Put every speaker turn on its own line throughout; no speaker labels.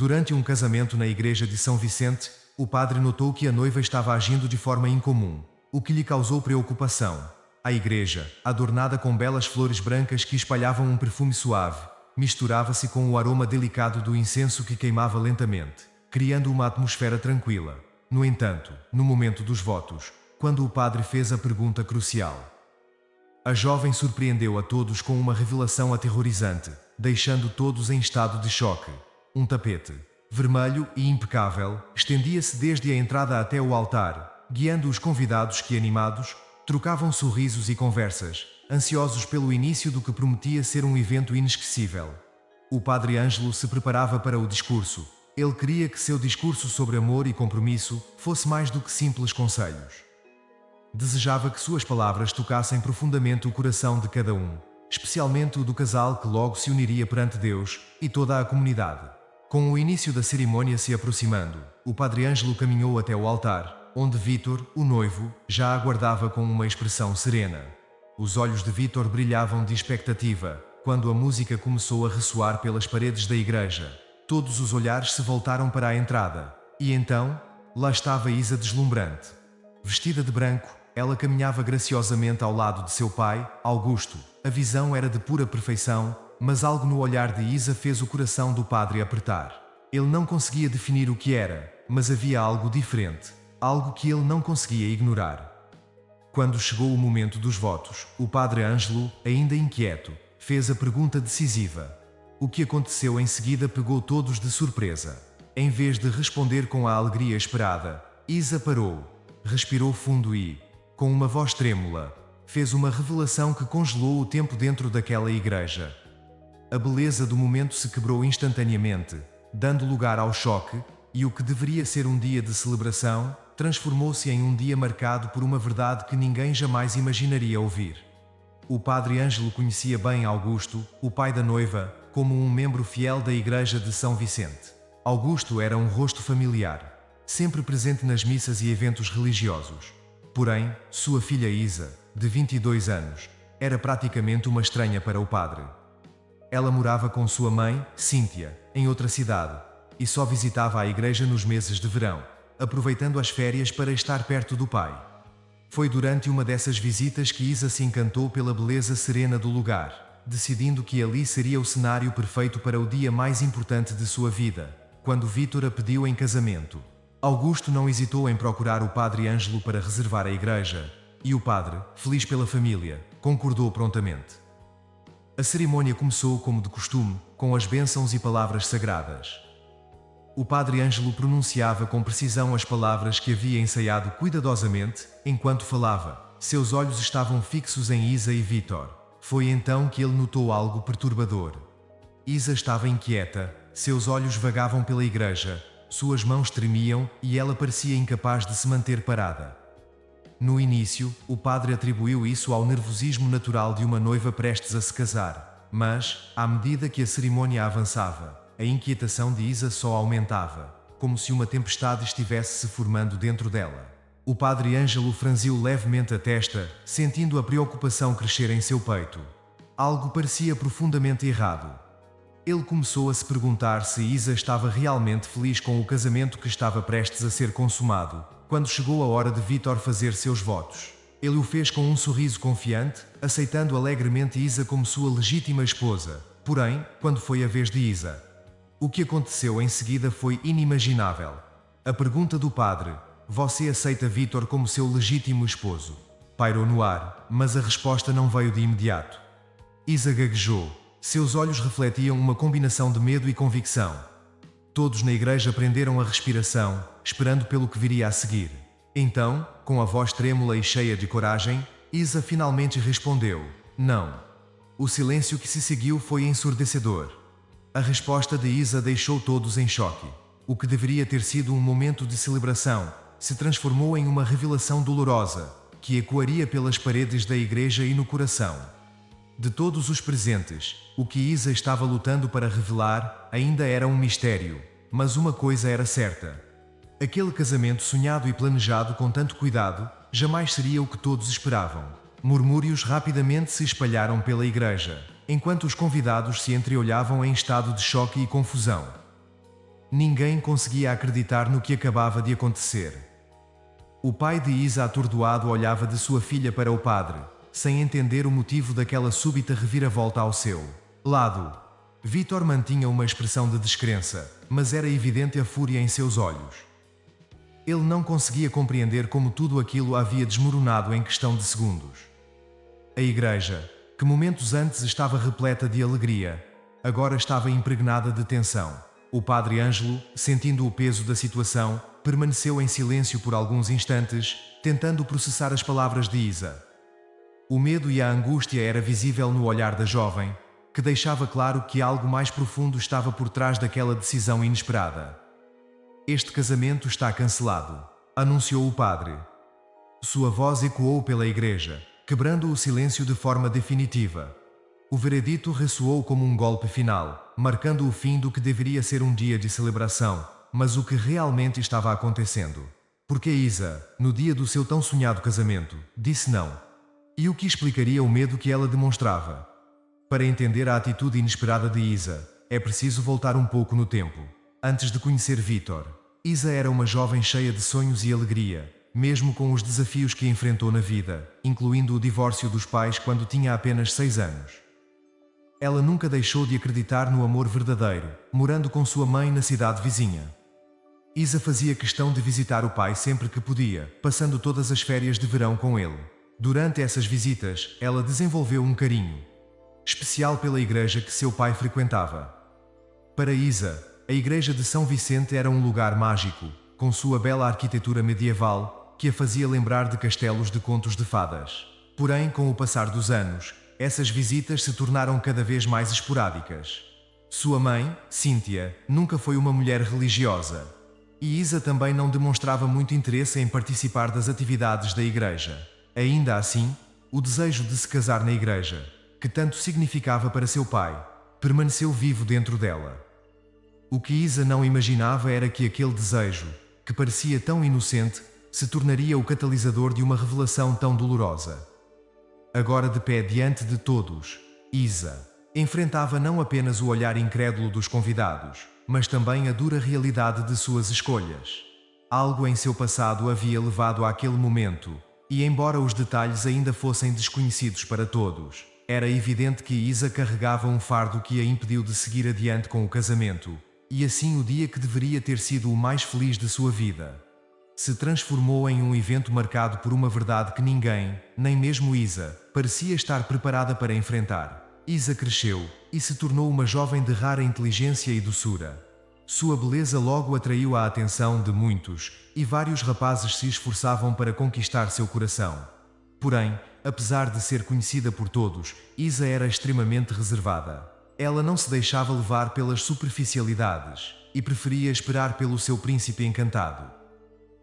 Durante um casamento na igreja de São Vicente, o padre notou que a noiva estava agindo de forma incomum, o que lhe causou preocupação. A igreja, adornada com belas flores brancas que espalhavam um perfume suave, misturava-se com o aroma delicado do incenso que queimava lentamente, criando uma atmosfera tranquila. No entanto, no momento dos votos, quando o padre fez a pergunta crucial, a jovem surpreendeu a todos com uma revelação aterrorizante, deixando todos em estado de choque. Um tapete, vermelho e impecável, estendia-se desde a entrada até o altar, guiando os convidados que, animados, trocavam sorrisos e conversas, ansiosos pelo início do que prometia ser um evento inesquecível. O padre Ângelo se preparava para o discurso. Ele queria que seu discurso sobre amor e compromisso fosse mais do que simples conselhos. Desejava que suas palavras tocassem profundamente o coração de cada um, especialmente o do casal que logo se uniria perante Deus e toda a comunidade. Com o início da cerimônia se aproximando, o padre Ângelo caminhou até o altar, onde Vítor, o noivo, já aguardava com uma expressão serena. Os olhos de Vítor brilhavam de expectativa, quando a música começou a ressoar pelas paredes da igreja. Todos os olhares se voltaram para a entrada, e então, lá estava Isa deslumbrante. Vestida de branco, ela caminhava graciosamente ao lado de seu pai, Augusto. A visão era de pura perfeição, mas algo no olhar de Isa fez o coração do padre apertar. Ele não conseguia definir o que era, mas havia algo diferente, algo que ele não conseguia ignorar. Quando chegou o momento dos votos, o padre Ângelo, ainda inquieto, fez a pergunta decisiva. O que aconteceu em seguida pegou todos de surpresa. Em vez de responder com a alegria esperada, Isa parou, respirou fundo e, com uma voz trêmula, fez uma revelação que congelou o tempo dentro daquela igreja. A beleza do momento se quebrou instantaneamente, dando lugar ao choque, e o que deveria ser um dia de celebração, transformou-se em um dia marcado por uma verdade que ninguém jamais imaginaria ouvir. O padre Ângelo conhecia bem Augusto, o pai da noiva, como um membro fiel da igreja de São Vicente. Augusto era um rosto familiar, sempre presente nas missas e eventos religiosos. Porém, sua filha Isa, de 22 anos, era praticamente uma estranha para o padre. Ela morava com sua mãe, Cíntia, em outra cidade, e só visitava a igreja nos meses de verão, aproveitando as férias para estar perto do pai. Foi durante uma dessas visitas que Isa se encantou pela beleza serena do lugar, decidindo que ali seria o cenário perfeito para o dia mais importante de sua vida, quando Vítor a pediu em casamento. Augusto não hesitou em procurar o padre Ângelo para reservar a igreja, e o padre, feliz pela família, concordou prontamente. A cerimônia começou como de costume, com as bênçãos e palavras sagradas. O padre Ângelo pronunciava com precisão as palavras que havia ensaiado cuidadosamente, enquanto falava. Seus olhos estavam fixos em Isa e Vítor. Foi então que ele notou algo perturbador. Isa estava inquieta, seus olhos vagavam pela igreja, suas mãos tremiam e ela parecia incapaz de se manter parada. No início, o padre atribuiu isso ao nervosismo natural de uma noiva prestes a se casar, mas, à medida que a cerimônia avançava, a inquietação de Isa só aumentava, como se uma tempestade estivesse se formando dentro dela. O padre Ângelo franziu levemente a testa, sentindo a preocupação crescer em seu peito. Algo parecia profundamente errado. Ele começou a se perguntar se Isa estava realmente feliz com o casamento que estava prestes a ser consumado, quando chegou a hora de Vítor fazer seus votos. Ele o fez com um sorriso confiante, aceitando alegremente Isa como sua legítima esposa. Porém, quando foi a vez de Isa, o que aconteceu em seguida foi inimaginável. A pergunta do padre, "Você aceita Vítor como seu legítimo esposo?", pairou no ar, mas a resposta não veio de imediato. Isa gaguejou. Seus olhos refletiam uma combinação de medo e convicção. Todos na igreja prenderam a respiração, esperando pelo que viria a seguir. Então, com a voz trêmula e cheia de coragem, Isa finalmente respondeu: "Não." O silêncio que se seguiu foi ensurdecedor. A resposta de Isa deixou todos em choque. O que deveria ter sido um momento de celebração, se transformou em uma revelação dolorosa, que ecoaria pelas paredes da igreja e no coração de todos os presentes. O que Isa estava lutando para revelar ainda era um mistério, mas uma coisa era certa. Aquele casamento sonhado e planejado com tanto cuidado, jamais seria o que todos esperavam. Murmúrios rapidamente se espalharam pela igreja, enquanto os convidados se entreolhavam em estado de choque e confusão. Ninguém conseguia acreditar no que acabava de acontecer. O pai de Isa, atordoado, olhava de sua filha para o padre, sem entender o motivo daquela súbita reviravolta ao seu lado. Vítor mantinha uma expressão de descrença, mas era evidente a fúria em seus olhos. Ele não conseguia compreender como tudo aquilo havia desmoronado em questão de segundos. A igreja, que momentos antes estava repleta de alegria, agora estava impregnada de tensão. O padre Ângelo, sentindo o peso da situação, permaneceu em silêncio por alguns instantes, tentando processar as palavras de Isa. O medo e a angústia era visível no olhar da jovem, que deixava claro que algo mais profundo estava por trás daquela decisão inesperada. Este casamento está cancelado, anunciou o padre. Sua voz ecoou pela igreja, quebrando o silêncio de forma definitiva. O veredito ressoou como um golpe final, marcando o fim do que deveria ser um dia de celebração, mas o que realmente estava acontecendo. Porque Isa, no dia do seu tão sonhado casamento, disse não. E o que explicaria o medo que ela demonstrava? Para entender a atitude inesperada de Isa, é preciso voltar um pouco no tempo. Antes de conhecer Vítor, Isa era uma jovem cheia de sonhos e alegria, mesmo com os desafios que enfrentou na vida, incluindo o divórcio dos pais quando tinha apenas 6 anos. Ela nunca deixou de acreditar no amor verdadeiro, morando com sua mãe na cidade vizinha. Isa fazia questão de visitar o pai sempre que podia, passando todas as férias de verão com ele. Durante essas visitas, ela desenvolveu um carinho especial pela igreja que seu pai frequentava. Para Isa, a igreja de São Vicente era um lugar mágico, com sua bela arquitetura medieval, que a fazia lembrar de castelos de contos de fadas. Porém, com o passar dos anos, essas visitas se tornaram cada vez mais esporádicas. Sua mãe, Cíntia, nunca foi uma mulher religiosa. E Isa também não demonstrava muito interesse em participar das atividades da igreja. Ainda assim, o desejo de se casar na igreja, que tanto significava para seu pai, permaneceu vivo dentro dela. O que Isa não imaginava era que aquele desejo, que parecia tão inocente, se tornaria o catalisador de uma revelação tão dolorosa. Agora de pé diante de todos, Isa enfrentava não apenas o olhar incrédulo dos convidados, mas também a dura realidade de suas escolhas. Algo em seu passado havia levado àquele momento, e embora os detalhes ainda fossem desconhecidos para todos, era evidente que Isa carregava um fardo que a impediu de seguir adiante com o casamento, e assim o dia que deveria ter sido o mais feliz de sua vida se transformou em um evento marcado por uma verdade que ninguém, nem mesmo Isa, parecia estar preparada para enfrentar. Isa cresceu e se tornou uma jovem de rara inteligência e doçura. Sua beleza logo atraiu a atenção de muitos, e vários rapazes se esforçavam para conquistar seu coração. Porém, apesar de ser conhecida por todos, Isa era extremamente reservada. Ela não se deixava levar pelas superficialidades e preferia esperar pelo seu príncipe encantado.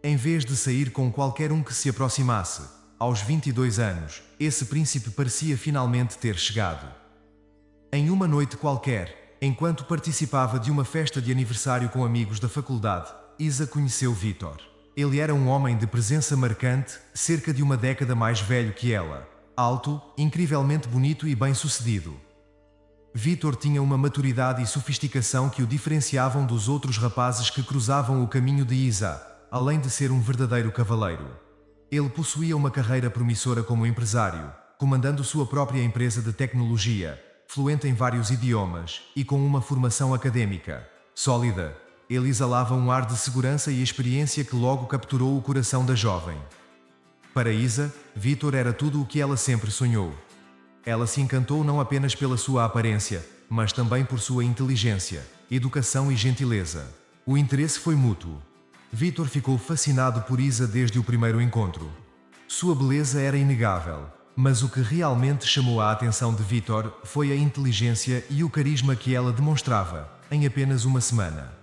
Em vez de sair com qualquer um que se aproximasse, aos 22 anos, esse príncipe parecia finalmente ter chegado. Em uma noite qualquer, enquanto participava de uma festa de aniversário com amigos da faculdade, Isa conheceu Vítor. Ele era um homem de presença marcante, cerca de uma década mais velho que ela, alto, incrivelmente bonito e bem-sucedido. Vítor tinha uma maturidade e sofisticação que o diferenciavam dos outros rapazes que cruzavam o caminho de Isa, além de ser um verdadeiro cavaleiro. Ele possuía uma carreira promissora como empresário, comandando sua própria empresa de tecnologia, fluente em vários idiomas e com uma formação acadêmica sólida. Ele exalava um ar de segurança e experiência que logo capturou o coração da jovem. Para Isa, Vítor era tudo o que ela sempre sonhou. Ela se encantou não apenas pela sua aparência, mas também por sua inteligência, educação e gentileza. O interesse foi mútuo. Vítor ficou fascinado por Isa desde o primeiro encontro. Sua beleza era inegável, mas o que realmente chamou a atenção de Vítor foi a inteligência e o carisma que ela demonstrava, em apenas uma semana.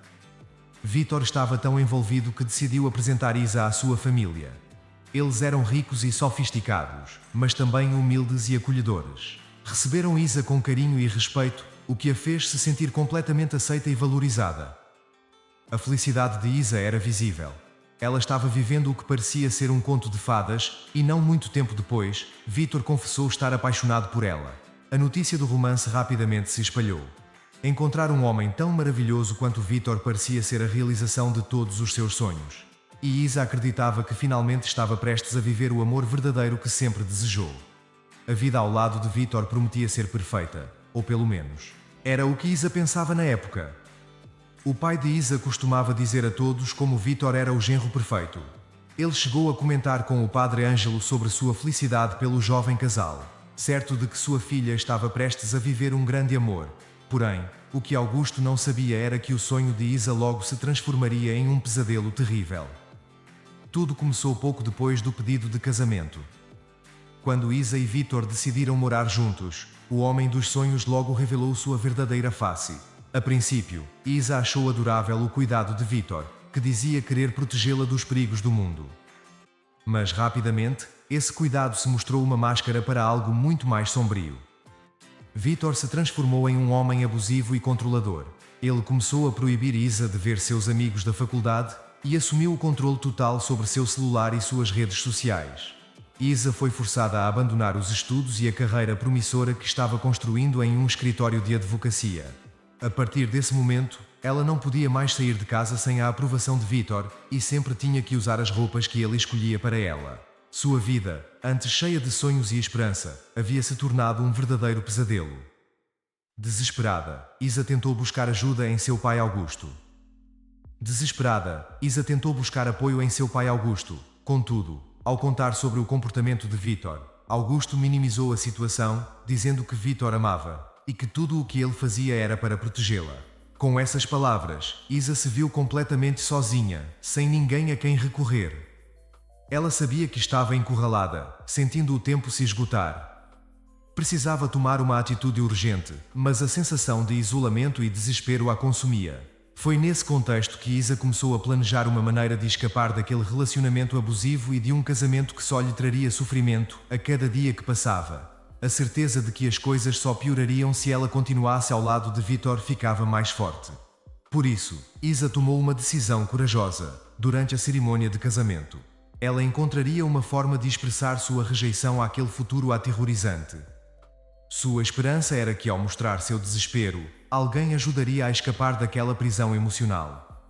Vítor estava tão envolvido que decidiu apresentar Isa à sua família. Eles eram ricos e sofisticados, mas também humildes e acolhedores. Receberam Isa com carinho e respeito, o que a fez se sentir completamente aceita e valorizada. A felicidade de Isa era visível. Ela estava vivendo o que parecia ser um conto de fadas, e não muito tempo depois, Vítor confessou estar apaixonado por ela. A notícia do romance rapidamente se espalhou. Encontrar um homem tão maravilhoso quanto Vítor parecia ser a realização de todos os seus sonhos. E Isa acreditava que finalmente estava prestes a viver o amor verdadeiro que sempre desejou. A vida ao lado de Vítor prometia ser perfeita, ou pelo menos, era o que Isa pensava na época. O pai de Isa costumava dizer a todos como Vítor era o genro perfeito. Ele chegou a comentar com o padre Ângelo sobre sua felicidade pelo jovem casal, certo de que sua filha estava prestes a viver um grande amor. Porém, o que Augusto não sabia era que o sonho de Isa logo se transformaria em um pesadelo terrível. Tudo começou pouco depois do pedido de casamento. Quando Isa e Vítor decidiram morar juntos, o homem dos sonhos logo revelou sua verdadeira face. A princípio, Isa achou adorável o cuidado de Vítor, que dizia querer protegê-la dos perigos do mundo. Mas rapidamente, esse cuidado se mostrou uma máscara para algo muito mais sombrio. Vítor se transformou em um homem abusivo e controlador. Ele começou a proibir Isa de ver seus amigos da faculdade e assumiu o controle total sobre seu celular e suas redes sociais. Isa foi forçada a abandonar os estudos e a carreira promissora que estava construindo em um escritório de advocacia. A partir desse momento, ela não podia mais sair de casa sem a aprovação de Vítor e sempre tinha que usar as roupas que ele escolhia para ela. Sua vida, antes cheia de sonhos e esperança, havia se tornado um verdadeiro pesadelo. Desesperada, Isa tentou buscar ajuda em seu pai Augusto. Contudo, ao contar sobre o comportamento de Vítor, Augusto minimizou a situação, dizendo que Vítor amava e que tudo o que ele fazia era para protegê-la. Com essas palavras, Isa se viu completamente sozinha, sem ninguém a quem recorrer. Ela sabia que estava encurralada, sentindo o tempo se esgotar. Precisava tomar uma atitude urgente, mas a sensação de isolamento e desespero a consumia. Foi nesse contexto que Isa começou a planejar uma maneira de escapar daquele relacionamento abusivo e de um casamento que só lhe traria sofrimento a cada dia que passava. A certeza de que as coisas só piorariam se ela continuasse ao lado de Vítor ficava mais forte. Por isso, Isa tomou uma decisão corajosa, durante a cerimônia de casamento. Ela encontraria uma forma de expressar sua rejeição àquele futuro aterrorizante. Sua esperança era que, ao mostrar seu desespero, alguém ajudaria a escapar daquela prisão emocional.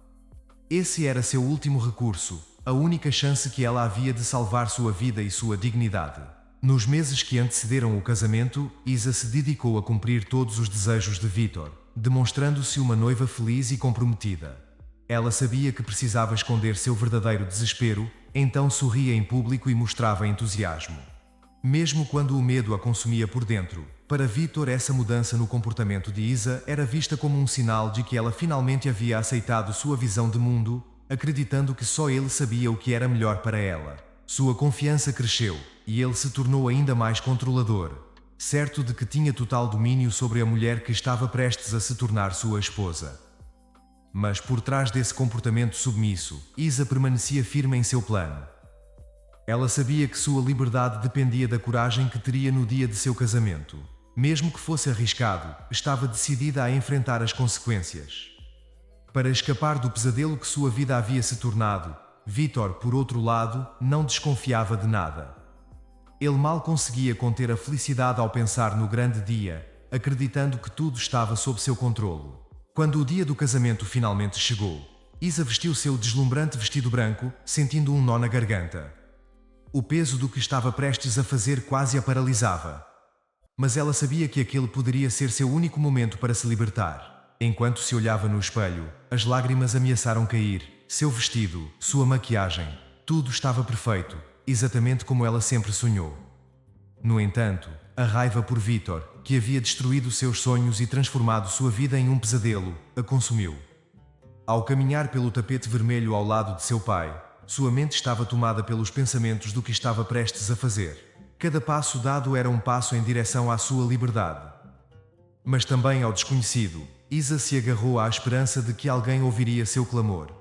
Esse era seu último recurso, a única chance que ela havia de salvar sua vida e sua dignidade. Nos meses que antecederam o casamento, Isa se dedicou a cumprir todos os desejos de Vítor, demonstrando-se uma noiva feliz e comprometida. Ela sabia que precisava esconder seu verdadeiro desespero, então sorria em público e mostrava entusiasmo. Mesmo quando o medo a consumia por dentro, para Vítor essa mudança no comportamento de Isa era vista como um sinal de que ela finalmente havia aceitado sua visão de mundo, acreditando que só ele sabia o que era melhor para ela. Sua confiança cresceu, e ele se tornou ainda mais controlador, certo de que tinha total domínio sobre a mulher que estava prestes a se tornar sua esposa. Mas por trás desse comportamento submisso, Isa permanecia firme em seu plano. Ela sabia que sua liberdade dependia da coragem que teria no dia de seu casamento. Mesmo que fosse arriscado, estava decidida a enfrentar as consequências. Para escapar do pesadelo que sua vida havia se tornado, Vítor, por outro lado, não desconfiava de nada. Ele mal conseguia conter a felicidade ao pensar no grande dia, acreditando que tudo estava sob seu controlo. Quando o dia do casamento finalmente chegou, Isa vestiu seu deslumbrante vestido branco, sentindo um nó na garganta. O peso do que estava prestes a fazer quase a paralisava. Mas ela sabia que aquele poderia ser seu único momento para se libertar. Enquanto se olhava no espelho, as lágrimas ameaçaram cair. Seu vestido, sua maquiagem, tudo estava perfeito, exatamente como ela sempre sonhou. No entanto, a raiva por Vítor, que havia destruído seus sonhos e transformado sua vida em um pesadelo, a consumiu. Ao caminhar pelo tapete vermelho ao lado de seu pai, sua mente estava tomada pelos pensamentos do que estava prestes a fazer. Cada passo dado era um passo em direção à sua liberdade. Mas também ao desconhecido, Isa se agarrou à esperança de que alguém ouviria seu clamor.